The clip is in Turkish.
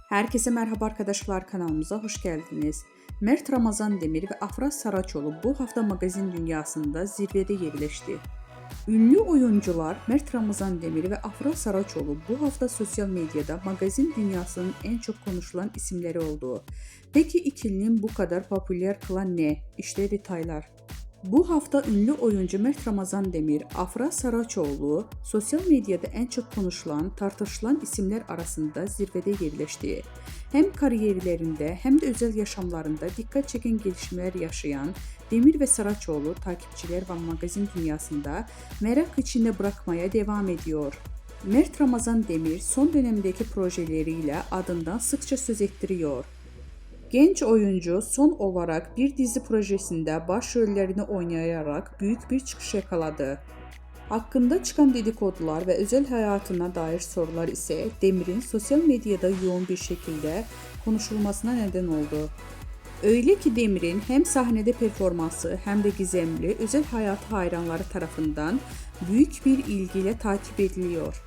Herkese merhaba arkadaşlar, kanalımıza hoş geldiniz. Mert Ramazan Demir ve Afra Saraçoğlu bu hafta magazin dünyasında zirvede yerleşti. Ünlü oyuncular Mert Ramazan Demir ve Afra Saraçoğlu bu hafta sosyal medyada magazin dünyasının en çok konuşulan isimleri oldu. Peki ikilinin bu kadar popüler kılan ne? İşte detaylar. Bu hafta ünlü oyuncu Mert Ramazan Demir, Afra Saraçoğlu sosyal medyada en çok konuşulan, tartışılan isimler arasında zirvede yerleşti. Hem kariyerlerinde hem de özel yaşamlarında dikkat çeken gelişmeler yaşayan Demir ve Saraçoğlu takipçiler ve magazin dünyasında merak içinde bırakmaya devam ediyor. Mert Ramazan Demir son dönemdeki projeleriyle adından sıkça söz ettiriyor. Genç oyuncu son olarak bir dizi projesinde başrollerini oynayarak büyük bir çıkış yakaladı. Hakkında çıkan dedikodular ve özel hayatına dair sorular ise Demir'in sosyal medyada yoğun bir şekilde konuşulmasına neden oldu. Öyle ki Demir'in hem sahnede performansı hem de gizemli özel hayatı hayranları tarafından büyük bir ilgiyle takip ediliyor.